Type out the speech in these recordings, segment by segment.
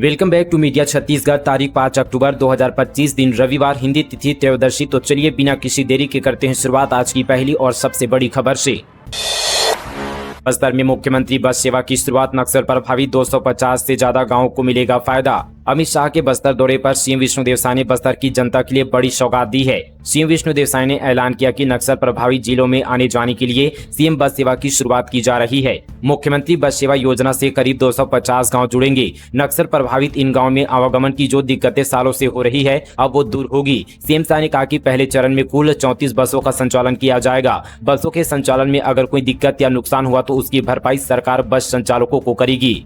Welcome back to media Chhattisgarh. तारीख 5 अक्टूबर 2025 दिन रविवार, हिंदी तिथि त्रयोदशी। तो चलिए बिना किसी देरी के करते हैं शुरुआत आज की पहली और सबसे बड़ी खबर से। बस्तर में मुख्यमंत्री बस सेवा की शुरुआत। नक्सल प्रभावित 250 से ज्यादा गांवों को मिलेगा फायदा। अमित शाह के बस्तर दौरे पर सीएम विष्णुदेव साय ने बस्तर की जनता के लिए बड़ी सौगात दी है। सीएम विष्णुदेव साय ने ऐलान किया कि नक्सल प्रभावित जिलों में आने जाने के लिए सीएम बस सेवा की शुरुआत की जा रही है। मुख्यमंत्री बस सेवा योजना से करीब 250 गांव जुड़ेंगे। नक्सल प्रभावित इन गाँव में आवागमन की जो दिक्कतें सालों से हो रही है, अब वो दूर होगी। सीएम साय ने कहा कि पहले चरण में कुल 34 बसों का संचालन किया जाएगा। बसों के संचालन में अगर कोई दिक्कत या नुकसान हुआ तो उसकी भरपाई सरकार बस संचालकों को करेगी।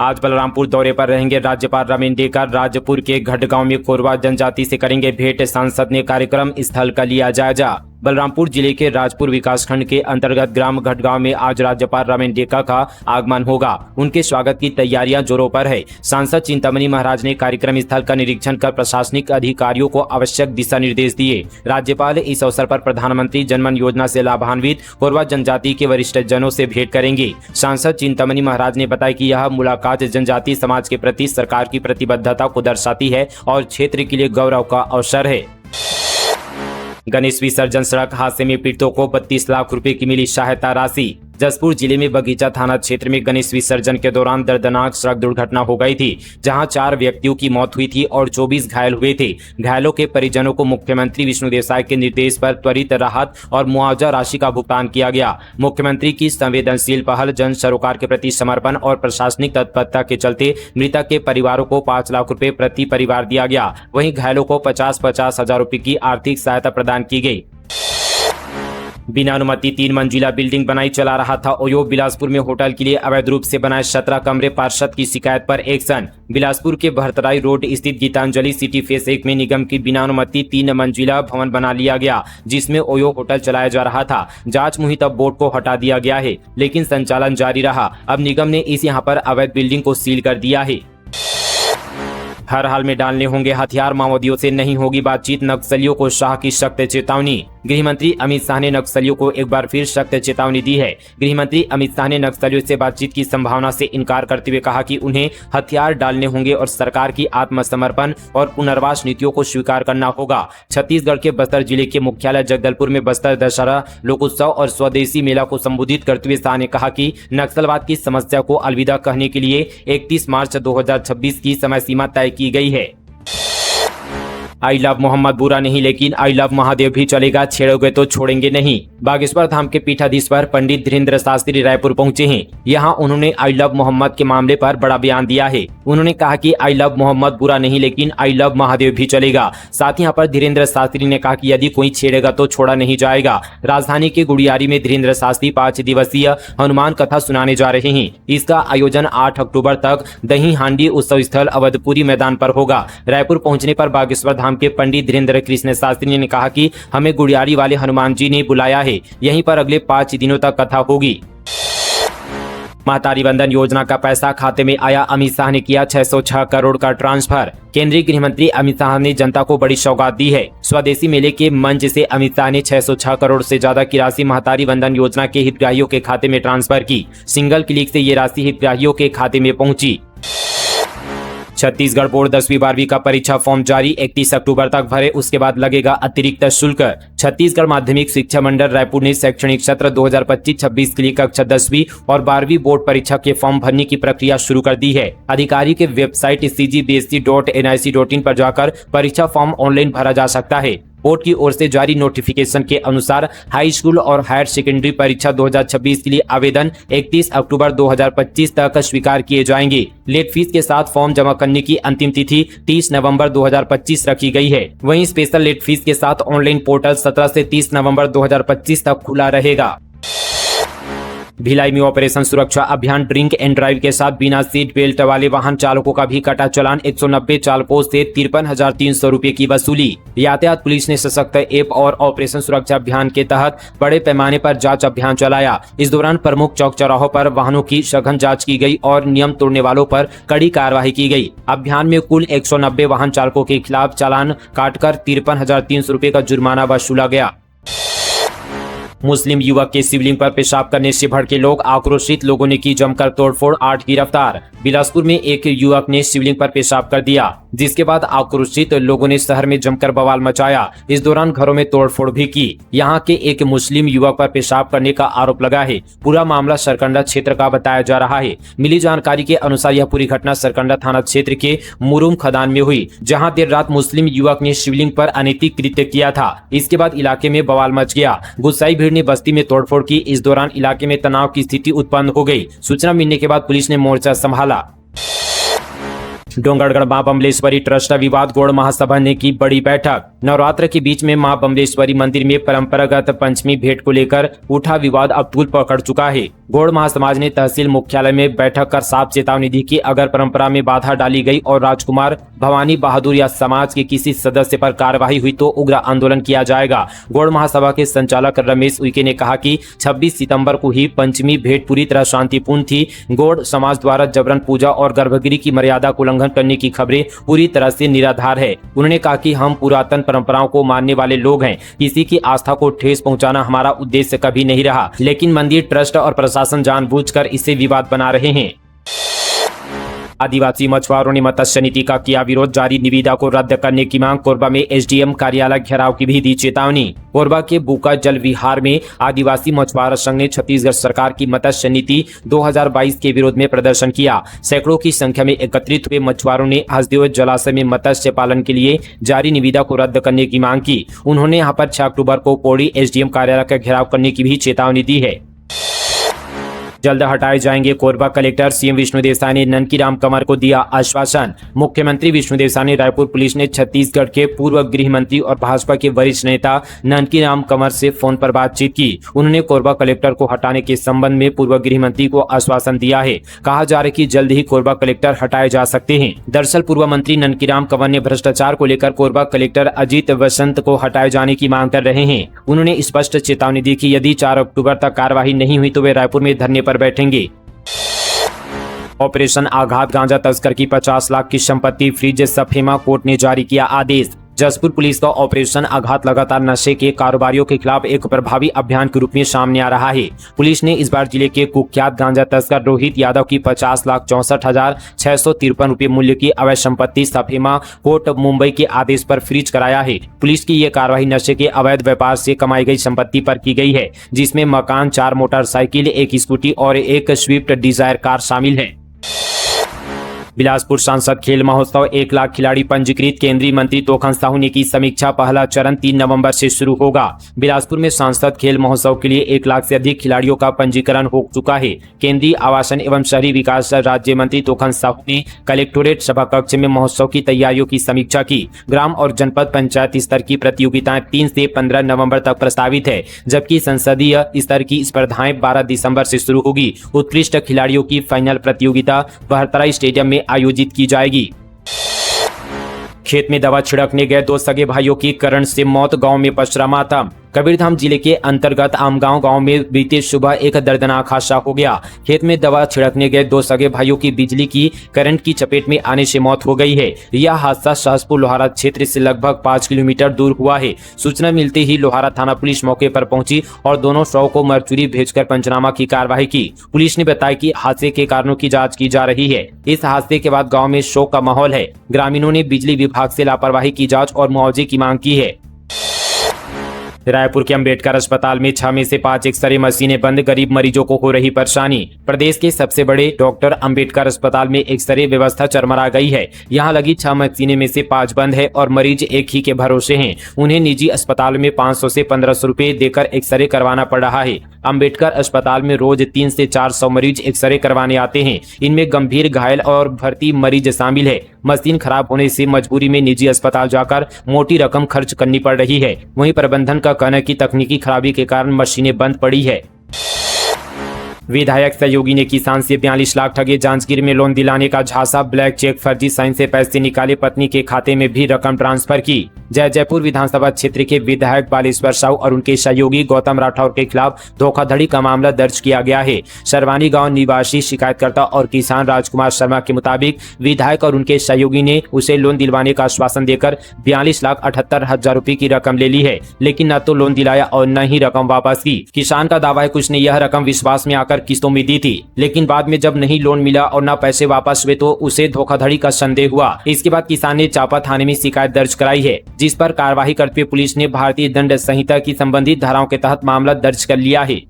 आज बलरामपुर दौरे पर रहेंगे राज्यपाल रमेन देकर। राजपुर के घटगांव में कोरवा जनजाति से करेंगे भेंट। सांसद ने कार्यक्रम स्थल का लिया जायजा। बलरामपुर जिले के राजपुर विकासखंड के अंतर्गत ग्राम घटगांव में आज राज्यपाल रमेन डेका का आगमन होगा। उनके स्वागत की तैयारियां जोरों पर है। सांसद चिंतामणि महाराज ने कार्यक्रम स्थल का निरीक्षण कर प्रशासनिक अधिकारियों को आवश्यक दिशा निर्देश दिए। राज्यपाल इस अवसर पर प्रधानमंत्री जनमन योजना से लाभान्वित कोरवा जनजाति के वरिष्ठ जनों से भेंट करेंगे। सांसद चिंतामणि महाराज ने बताया कि यह मुलाकात जनजाति समाज के प्रति सरकार की प्रतिबद्धता को दर्शाती है और क्षेत्र के लिए गौरव का अवसर है। गणेश विसर्जन सड़क हादसे में पीड़ितों को 32 लाख रुपए की मिली सहायता राशि। जसपुर जिले में बगीचा थाना क्षेत्र में गणेश विसर्जन के दौरान दर्दनाक सड़क दुर्घटना हो गई थी, जहां 4 व्यक्तियों की मौत हुई थी और 24 घायल हुए थे। घायलों के परिजनों को मुख्यमंत्री विष्णुदेव साय के निर्देश पर त्वरित राहत और मुआवजा राशि का भुगतान किया गया। मुख्यमंत्री की संवेदनशील पहल, जन सरोकार के प्रति समर्पण और प्रशासनिक तत्परता के चलते मृतक के परिवारों को 5 लाख रुपए प्रति परिवार दिया गया। वहीं घायलों को 50-50 हजार रुपए की आर्थिक सहायता प्रदान की गई। बिना अनुमति 3 मंजिला बिल्डिंग बनाई चला रहा था ओयो। बिलासपुर में होटल के लिए अवैध रूप से बनाए 17 कमरे। पार्षद की शिकायत पर एक्शन। बिलासपुर के भरतराई रोड स्थित गीतांजलि सिटी फेस 1 में निगम की बिना अनुमति 3 मंजिला भवन बना लिया गया, जिसमें ओयो होटल चलाया जा रहा था। जांच मुहित अब बोर्ड को हटा दिया गया है, लेकिन संचालन जारी रहा। अब निगम ने इस यहाँ पर अवैध बिल्डिंग को सील कर दिया है। हर हाल में डालने होंगे हथियार, माओवादियों से नहीं होगी बातचीत। नक्सलियों को शाह की सख्त चेतावनी। गृहमंत्री अमित शाह ने नक्सलियों को एक बार फिर सख्त चेतावनी दी है। गृहमंत्री अमित शाह ने नक्सलियों से बातचीत की संभावना से इनकार करते हुए कहा कि उन्हें हथियार डालने होंगे और सरकार की आत्मसमर्पण और पुनर्वास नीतियों को स्वीकार करना होगा। छत्तीसगढ़ के बस्तर जिले के मुख्यालय जगदलपुर में बस्तर दशहरा लोकोत्सव और स्वदेशी मेला को संबोधित करते हुए शाह ने कहा कि नक्सलवाद की समस्या को अलविदा कहने के लिए 31 मार्च 2026 की समय सीमा तय की गई है। आई लव मोहम्मद बुरा नहीं, लेकिन आई लव महादेव भी चलेगा। छेड़ोगे तो छोड़ेंगे नहीं। बागेश्वर धाम के पीठाधीश्वर पंडित धीरेन्द्र शास्त्री रायपुर पहुंचे हैं। यहां उन्होंने आई लव मोहम्मद के मामले पर बड़ा बयान दिया है। उन्होंने कहा कि आई लव मोहम्मद बुरा नहीं, लेकिन आई लव महादेव भी चलेगा। साथ ही यहाँ पर धीरेन्द्र शास्त्री ने कहा कि यदि कोई छेड़ेगा तो छोड़ा नहीं जाएगा। राजधानी के गुड़ियारी में धीरेन्द्र शास्त्री 5 दिवसीय हनुमान कथा सुनाने जा रहे हैं। इसका आयोजन 8 अक्टूबर तक दही हांडी उत्सव स्थल अवधपुरी मैदान पर होगा। रायपुर पहुंचने पर बागेश्वर धाम के पंडित धीरेन्द्र कृष्ण शास्त्री ने कहा कि हमें गुड़ियारी वाले हनुमान जी ने बुलाया है। यहीं पर अगले 5 दिनों तक कथा होगी। महतारी वंदन योजना का पैसा खाते में आया। अमित शाह ने किया 606 करोड़ का ट्रांसफर। केंद्रीय गृह मंत्री अमित शाह ने जनता को बड़ी सौगात दी है। स्वदेशी मेले के मंच से अमित शाह ने 606 करोड़ से ज्यादा की राशि महतारी वंदन योजना के हितग्राहियों के खाते में ट्रांसफर की। सिंगल क्लिक से ये राशि हितग्राहियों के खाते में पहुंची। छत्तीसगढ़ बोर्ड 10वीं-12वीं का परीक्षा फॉर्म जारी। 31 अक्टूबर तक भरे, उसके बाद लगेगा अतिरिक्त शुल्क। छत्तीसगढ़ माध्यमिक शिक्षा मंडल रायपुर ने शैक्षणिक सत्र 2025-26 के लिए कक्षा 10वीं और 12वीं बोर्ड परीक्षा के फॉर्म भरने की प्रक्रिया शुरू कर दी है। अधिकारी के वेबसाइट cgbsc.nic.in पर जाकर परीक्षा फॉर्म ऑनलाइन भरा जा सकता है। बोर्ड की ओर से जारी नोटिफिकेशन के अनुसार हाई स्कूल और हायर सेकेंडरी परीक्षा 2026 के लिए आवेदन 31 अक्टूबर 2025 तक स्वीकार किए जाएंगे। लेट फीस के साथ फॉर्म जमा करने की अंतिम तिथि 30 नवंबर 2025 रखी गई है। वहीं स्पेशल लेट फीस के साथ ऑनलाइन पोर्टल 17 से 30 नवंबर 2025 तक खुला रहेगा। भिलाई में ऑपरेशन सुरक्षा अभियान। ड्रिंक एंड ड्राइव के साथ बिना सीट बेल्ट वाले वाहन चालकों का भी कटा चालान। 190 चालकों से 53,300 रुपए की वसूली। यातायात पुलिस ने सशक्त ऐप और ऑपरेशन सुरक्षा अभियान के तहत बड़े पैमाने पर जांच अभियान चलाया। इस दौरान प्रमुख चौक चौराहों पर वाहनों की सघन जांच की गई और नियम तोड़ने वालों पर कड़ी कार्रवाई की गई। अभियान में कुल 190 वाहन चालकों के खिलाफ चालान काटकर 53,300 रुपए का जुर्माना वसूला गया। मुस्लिम युवक के शिवलिंग पर पेशाब करने से भड़के लोग, आक्रोशित लोगों ने की जमकर तोड़फोड़, 8 गिरफ्तार। बिलासपुर में एक युवक ने शिवलिंग पर पेशाब कर दिया, जिसके बाद आक्रोशित लोगों ने शहर में जमकर बवाल मचाया। इस दौरान घरों में तोड़फोड़ भी की। यहाँ के एक मुस्लिम युवक पर पेशाब करने का आरोप लगा है। पूरा मामला सरकंडा क्षेत्र का बताया जा रहा है। मिली जानकारी के अनुसार यह पूरी घटना सरकंडा थाना क्षेत्र के मुरुम खदान में हुई, जहां देर रात मुस्लिम युवक ने शिवलिंग पर अनैतिक कृत्य किया था। इसके बाद इलाके में बवाल मच गया। गुस्साई भीड़ ने बस्ती में तोड़फोड़ की। इस दौरान इलाके में तनाव की स्थिति उत्पन्न हो गई। सूचना मिलने के बाद पुलिस ने मोर्चा संभाला। डोंगरगढ़ मां बमलेश्वरी ट्रस्ट विवाद गौड़ महासभा ने की बड़ी बैठक। नवरात्र के बीच में मां बमलेश्वरी मंदिर में परंपरागत पंचमी भेंट को लेकर उठा विवाद अब तूल पकड़ चुका है। गौड़ महासमाज ने तहसील मुख्यालय में बैठक कर साफ चेतावनी दी कि अगर परंपरा में बाधा डाली गई और राजकुमार भवानी बहादुर या समाज के किसी सदस्य पर कार्रवाई हुई तो उग्र आंदोलन किया जाएगा। गौड़ महासभा के संचालक रमेश उइके ने कहा कि 26 सितंबर को ही पंचमी भेंट पूरी तरह शांतिपूर्ण थी। गौड़ समाज द्वारा जबरन पूजा और गर्भगिरी की मर्यादा को उल्लंघन करने की खबरें पूरी तरह से निराधार है। उन्होंने कहा कि हम पुरातन परंपराओं को मानने वाले लोग हैं। किसी की आस्था को ठेस पहुंचाना हमारा उद्देश्य कभी नहीं रहा, लेकिन मंदिर ट्रस्ट और प्रशासन जानबूझकर इसे विवाद बना रहे हैं। आदिवासी मछुआरों ने मत्स्य नीति का किया विरोध, जारी निविदा को रद्द करने की मांग। कोरबा में एसडीएम कार्यालय घेराव की भी दी चेतावनी। कोरबा के बुका जल विहार में आदिवासी मछुआरा संघ ने छत्तीसगढ़ सरकार की मत्स्य नीति 2022 के विरोध में प्रदर्शन किया। सैकड़ों की संख्या में एकत्रित हुए मछुआरों ने हसदेव जलाशय में मत्स्य पालन के लिए जारी निविदा को रद्द करने की मांग की। उन्होंने यहाँ पर 6 अक्टूबर को पौड़ी एसडीएम कार्यालय का घेराव करने की भी चेतावनी दी है। जल्द हटाए जाएंगे कोरबा कलेक्टर, सीएम विष्णुदेव साय ने ननकीराम कंवर को दिया आश्वासन। मुख्यमंत्री विष्णुदेव साय ने रायपुर पुलिस ने छत्तीसगढ़ के पूर्व गृह मंत्री और भाजपा के वरिष्ठ नेता ननकीराम कंवर से फोन पर बातचीत की। उन्होंने कोरबा कलेक्टर को हटाने के संबंध में पूर्व गृह मंत्री को आश्वासन दिया है। कहा जा रहा है कि जल्द ही कोरबा कलेक्टर हटाए जा सकते हैं। दरअसल पूर्व मंत्री ननकीराम कंवर ने भ्रष्टाचार को लेकर कोरबा कलेक्टर अजीत वसंत को हटाए जाने की मांग कर रहे हैं। उन्होंने स्पष्ट चेतावनी दी कि यदि 4 अक्टूबर तक कार्यवाही नहीं हुई तो वे रायपुर में धरने पर बैठेंगे। ऑपरेशन आघात, गांजा तस्कर की 50 लाख की संपत्ति फ्रीज, सफेमा कोर्ट ने जारी किया आदेश। जसपुर पुलिस का ऑपरेशन आघात लगातार नशे के कारोबारियों के खिलाफ एक प्रभावी अभियान के रूप में सामने आ रहा है। पुलिस ने इस बार जिले के कुख्यात गांजा तस्कर रोहित यादव की 50,64,653 रुपए मूल्य की अवैध संपत्ति सफेमा कोर्ट मुंबई के आदेश पर फ्रीज कराया है। पुलिस की यह कार्रवाई नशे के अवैध व्यापार से कमाई गई संपत्ति पर की गई है, जिसमें मकान, 4 मोटरसाइकिल, 1 स्कूटी और 1 स्विफ्ट डिजायर कार शामिल है। बिलासपुर सांसद खेल महोत्सव, 1 लाख खिलाड़ी पंजीकृत, केंद्रीय मंत्री तोखन साहू ने की समीक्षा। पहला चरण 3 नवंबर से शुरू होगा। बिलासपुर में सांसद खेल महोत्सव के लिए 1 लाख से अधिक खिलाड़ियों का पंजीकरण हो चुका है। केंद्रीय आवासन एवं शहरी विकास राज्य मंत्री तोखन साहू ने कलेक्टोरेट सभा कक्ष में महोत्सव की तैयारियों की समीक्षा की। ग्राम और जनपद पंचायत स्तर की प्रतियोगिताएं 3 से 15 नवम्बर तक प्रस्तावित है, जबकि संसदीय स्तर की स्पर्धाएं 12 दिसंबर से शुरू होगी। उत्कृष्ट खिलाड़ियों की फाइनल प्रतियोगिता बहतरा स्टेडियम में आयोजित की जाएगी। खेत में दवा छिड़कने गए 2 सगे भाइयों की करंट से मौत, गांव में पसरा मातम। कबीरधाम जिले के अंतर्गत आमगांव गांव में बीते सुबह एक दर्दनाक हादसा हो गया। खेत में दवा छिड़कने गए 2 सगे भाइयों की बिजली की करंट की चपेट में आने से मौत हो गई है। यह हादसा सहसपुर लोहारा क्षेत्र से लगभग 5 किलोमीटर दूर हुआ है। सूचना मिलते ही लोहारा थाना पुलिस मौके पर पहुंची और दोनों शव को मरचुरी भेजकर पंचनामा की कार्रवाई की। पुलिस ने बताया कि हादसे के कारणों की जाँच की जा रही है। इस हादसे के बाद गाँव में शोक का माहौल है। ग्रामीणों ने बिजली विभाग से लापरवाही की जाँच और मुआवजे की मांग की है। रायपुर के अंबेडकर अस्पताल में 6 में से 5 एक्सरे मशीनें बंद, गरीब मरीजों को हो रही परेशानी। प्रदेश के सबसे बड़े डॉक्टर अंबेडकर अस्पताल में एक्सरे व्यवस्था चरमरा गई है। यहां लगी 6 मशीनें में से 5 बंद है और मरीज एक ही के भरोसे हैं। उन्हें निजी अस्पताल में 500 से 1500 रुपए देकर एक्सरे करवाना पड़ रहा है। अंबेडकर अस्पताल में रोज 300 से 400 मरीज एक्सरे करवाने आते हैं। इनमें गंभीर घायल और भर्ती मरीज शामिल है। मशीन खराब होने से मजबूरी में निजी अस्पताल जाकर मोटी रकम खर्च करनी पड़ रही है। वहीं प्रबंधन का कहना है कि तकनीकी खराबी के कारण मशीनें बंद पड़ी है। विधायक सहयोगी ने किसान से 42 लाख ठगे, जांजगीर में लोन दिलाने का झांसा, ब्लैक चेक, फर्जी साइन से पैसे निकाले, पत्नी के खाते में भी रकम ट्रांसफर की। जयपुर विधानसभा क्षेत्र के विधायक बालेश्वर साहू और उनके सहयोगी गौतम राठौर के खिलाफ धोखाधड़ी का मामला दर्ज किया गया है। सरवानी गांव निवासी शिकायतकर्ता और किसान राजकुमार शर्मा के मुताबिक विधायक और उनके सहयोगी ने उसे लोन दिलवाने का आश्वासन देकर 42,78,000 रुपए की रकम ले ली है, लेकिन न तो लोन दिलाया और न ही रकम वापस की। किसान का दावा है कि उसने यह रकम विश्वास में आकर किस्तों में दी थी, लेकिन बाद में जब नहीं लोन मिला और न पैसे वापस हुए तो उसे धोखाधड़ी का संदेह हुआ। इसके बाद किसान ने चापा थाने में शिकायत दर्ज कराई है, जिस पर कार्रवाई करते हुए पुलिस ने भारतीय दंड संहिता की संबंधित धाराओं के तहत मामला दर्ज कर लिया है।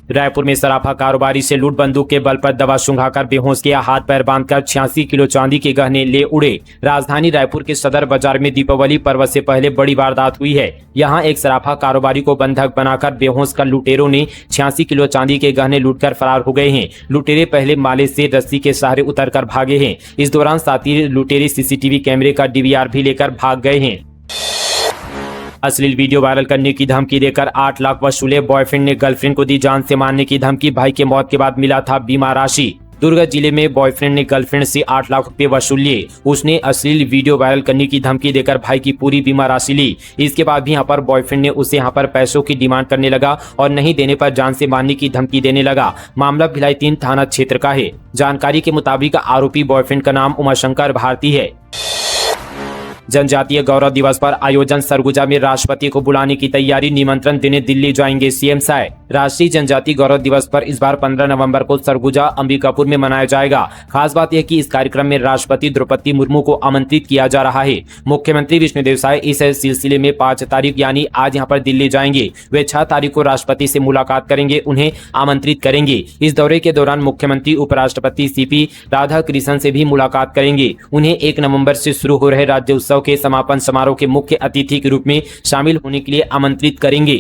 रायपुर में सराफा कारोबारी से लूट, बंदूक के बल पर दवा सुंघाकर बेहोश किया, हाथ पैर बांधकर 86 किलो चांदी के गहने ले उड़े। राजधानी रायपुर के सदर बाजार में दीपावली पर्व से पहले बड़ी वारदात हुई है। यहां एक सराफा कारोबारी को बंधक बनाकर बेहोश कर लुटेरों ने 86 किलो चांदी के गहने लूटकर फरार हो गए हैं। लुटेरे पहले माले से रस्सी के सहारे उतरकर भागे हैं। इस दौरान साथी लुटेरे सीसीटीवी कैमरे का डीवीआर भी लेकर भाग गए हैं। अश्लील वीडियो वायरल करने की धमकी देकर 8 लाख वसूले, बॉयफ्रेंड ने गर्लफ्रेंड को दी जान से मारने की धमकी, भाई के मौत के बाद मिला था बीमा राशि। दुर्ग जिले में बॉयफ्रेंड ने गर्लफ्रेंड से 8 लाख रुपए वसूल लिए। उसने अश्लील वीडियो वायरल करने की धमकी देकर भाई की पूरी बीमा राशि ली। इसके बाद भी यहाँ पर बॉयफ्रेंड ने उसे यहाँ पर पैसों की डिमांड करने लगा और नहीं देने पर जान से मारने की धमकी देने लगा। मामला भिलाई 3 थाना क्षेत्र का है। जानकारी के मुताबिक आरोपी बॉयफ्रेंड का नाम उमाशंकर भारती है। जनजातीय गौरव दिवस पर आयोजन, सरगुजा में राष्ट्रपति को बुलाने की तैयारी, निमंत्रण देने दिल्ली जाएंगे सीएम साय। राष्ट्रीय जनजातीय गौरव दिवस पर इस बार 15 नवंबर को सरगुजा अंबिकापुर में मनाया जाएगा। खास बात यह कि इस कार्यक्रम में राष्ट्रपति द्रौपदी मुर्मू को आमंत्रित किया जा रहा है। मुख्यमंत्री विष्णुदेव साय इस सिलसिले में 5 तारीख यानी आज यहां पर दिल्ली जाएंगे। वे 6 तारीख को राष्ट्रपति से मुलाकात करेंगे, उन्हें आमंत्रित करेंगे। इस दौरे के दौरान मुख्यमंत्री उपराष्ट्रपति सीपी राधाकृष्णन से भी मुलाकात करेंगे। उन्हें 1 नवंबर से शुरू हो रहे राज्य उत्सव के समापन समारोह के मुख्य अतिथि के रूप में शामिल होने के लिए आमंत्रित करेंगे।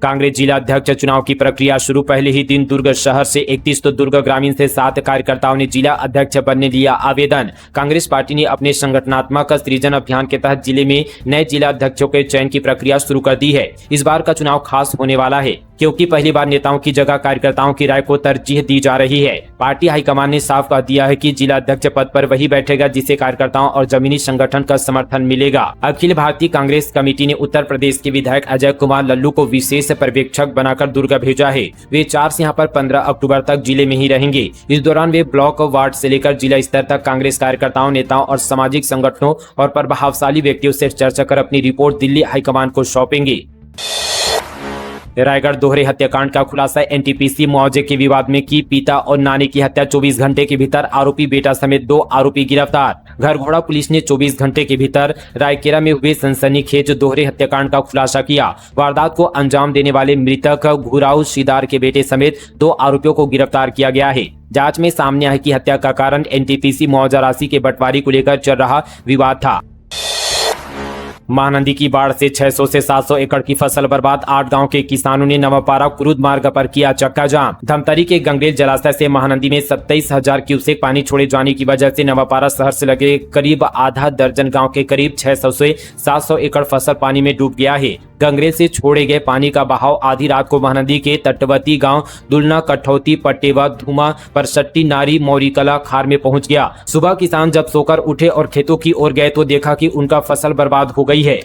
कांग्रेस जिला अध्यक्ष चुनाव की प्रक्रिया शुरू, पहले ही दिन दुर्ग शहर से 31 तो दुर्ग ग्रामीण से 7 कार्यकर्ताओं ने जिला अध्यक्ष बनने दिया आवेदन। कांग्रेस पार्टी ने अपने संगठनात्मक सृजन अभियान के तहत जिले में नए जिला अध्यक्षों के चयन की प्रक्रिया शुरू कर दी है। इस बार का चुनाव खास होने वाला है क्योंकि पहली बार नेताओं की जगह कार्यकर्ताओं की राय को तरजीह दी जा रही है। पार्टी हाईकमान ने साफ कह दिया है कि जिला अध्यक्ष पद पर वही बैठेगा जिसे कार्यकर्ताओं और जमीनी संगठन का समर्थन मिलेगा। अखिल भारतीय कांग्रेस कमेटी ने उत्तर प्रदेश के विधायक अजय कुमार लल्लू को विशेष पर्यवेक्षक बनाकर दुर्ग भेजा है। वे 4 से यहाँ पर 15 अक्टूबर तक जिले में ही रहेंगे। इस दौरान वे ब्लॉक, वार्ड से लेकर जिला स्तर तक कांग्रेस कार्यकर्ताओं, नेताओं और सामाजिक संगठनों और प्रभावशाली व्यक्तियों से चर्चा कर अपनी रिपोर्ट दिल्ली हाईकमान को सौंपेंगे। रायगढ़ दोहरे हत्याकांड का खुलासा, एनटीपीसी मुआवजे के विवाद में की पिता और नानी की हत्या, 24 घंटे के भीतर आरोपी बेटा समेत 2 आरोपी गिरफ्तार। घरघोड़ा पुलिस ने 24 घंटे के भीतर रायकेला में हुए सनसनीखेज दोहरे हत्याकांड का खुलासा किया। वारदात को अंजाम देने वाले मृतक घुराऊ सीदार के बेटे समेत 2 आरोपियों को गिरफ्तार किया गया है। जांच में सामने आया कि हत्या का कारण एनटीपीसी मुआवजा राशि के बंटवारे को लेकर चल रहा विवाद था। महानदी की बाढ़ से 600 से 700 एकड़ की फसल बर्बाद, 8 गांव के किसानों ने नवापारा कुरुद मार्ग पर किया चक्का जाम। धमतरी के गंगरेल जलाशय से महानदी में 27,000 क्यूसेक पानी छोड़े जाने की वजह से नवापारा शहर से लगे करीब आधा दर्जन गांव के करीब 600 से 700 एकड़ फसल पानी में डूब गया है। गंगरेल से छोड़े गए पानी का बहाव आधी रात को महानदी के तटवर्ती गांव दुलना, कठौती, पट्टेवा, धुमा, परसट्टी, नारी, मौरीकला, खार में पहुंच गया। सुबह किसान जब सोकर उठे और खेतों की ओर गए तो देखा कि उनका फसल बर्बाद हो गई है।